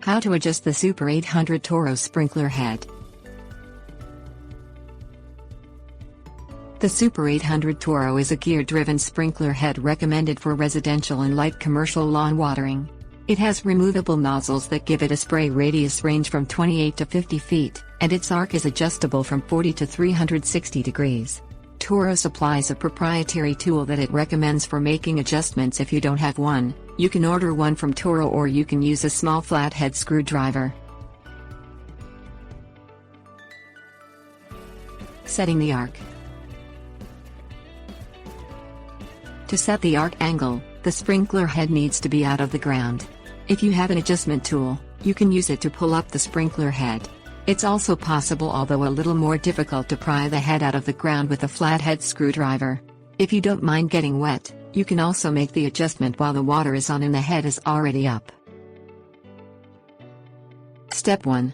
How to adjust the Super 800 Toro sprinkler head. The Super 800 Toro is a gear-driven sprinkler head recommended for residential and light commercial lawn watering. It has removable nozzles that give it a spray radius range from 28 to 50 feet, and its arc is adjustable from 40 to 360 degrees. Toro supplies a proprietary tool that it recommends for making adjustments. If you don't have one, you can order one from Toro, or you can use a small flathead screwdriver. Setting the arc. To set the arc angle, the sprinkler head needs to be out of the ground. If you have an adjustment tool, you can use it to pull up the sprinkler head. It's also possible, although a little more difficult, to pry the head out of the ground with a flathead screwdriver. If you don't mind getting wet, you can also make the adjustment while the water is on and the head is already up. Step 1.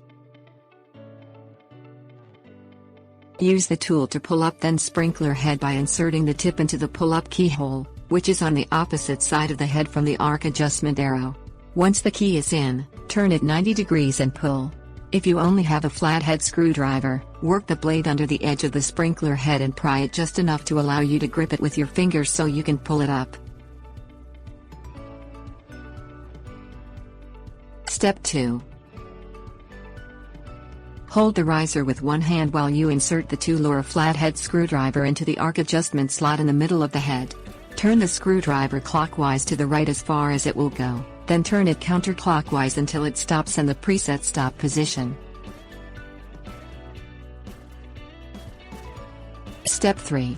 Use the tool to pull up the sprinkler head by inserting the tip into the pull-up keyhole, which is on the opposite side of the head from the arc adjustment arrow. Once the key is in, turn it 90 degrees and pull. If you only have a flathead screwdriver, work the blade under the edge of the sprinkler head and pry it just enough to allow you to grip it with your fingers so you can pull it up. Step 2. Hold the riser with one hand while you insert the tool or a flathead screwdriver into the arc adjustment slot in the middle of the head. Turn the screwdriver clockwise to the right as far as it will go, then turn it counterclockwise until it stops in the preset stop position. Step 3.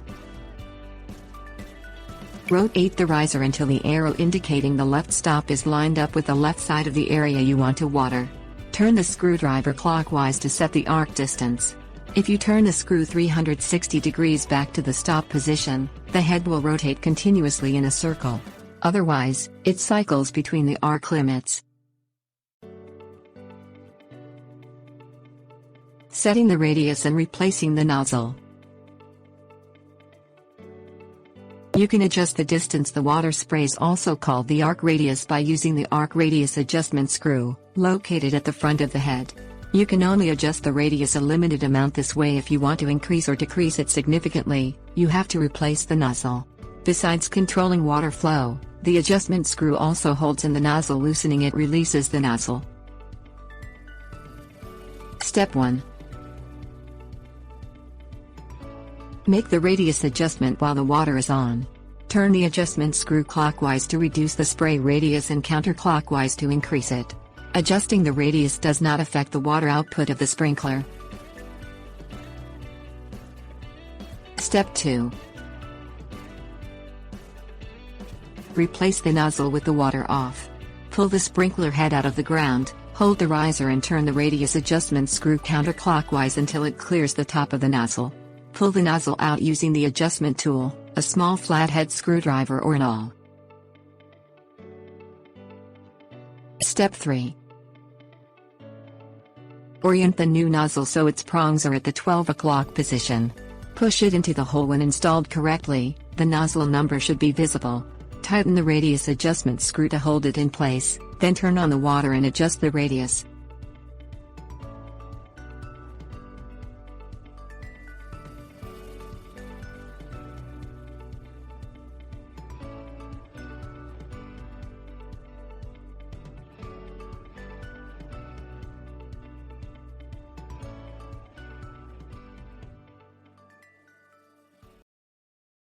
Rotate the riser until the arrow indicating the left stop is lined up with the left side of the area you want to water. Turn the screwdriver clockwise to set the arc distance. If you turn the screw 360 degrees back to the stop position, the head will rotate continuously in a circle. Otherwise, it cycles between the arc limits. Setting the radius and replacing the nozzle. You can adjust the distance the water sprays, also called the arc radius, by using the arc radius adjustment screw, located at the front of the head. You can only adjust the radius a limited amount this way. If you want to increase or decrease it significantly, you have to replace the nozzle. Besides controlling water flow, the adjustment screw also holds in the nozzle. Loosening it releases the nozzle. Step 1. Make the radius adjustment while the water is on. Turn the adjustment screw clockwise to reduce the spray radius and counterclockwise to increase it. Adjusting the radius does not affect the water output of the sprinkler. Step 2. Replace the nozzle with the water off. Pull the sprinkler head out of the ground, hold the riser and turn the radius adjustment screw counterclockwise until it clears the top of the nozzle. Pull the nozzle out using the adjustment tool, a small flathead screwdriver or an awl. Step 3. Orient the new nozzle so its prongs are at the 12 o'clock position. Push it into the hole. When installed correctly, the nozzle number should be visible. Tighten the radius adjustment screw to hold it in place, then turn on the water and adjust the radius.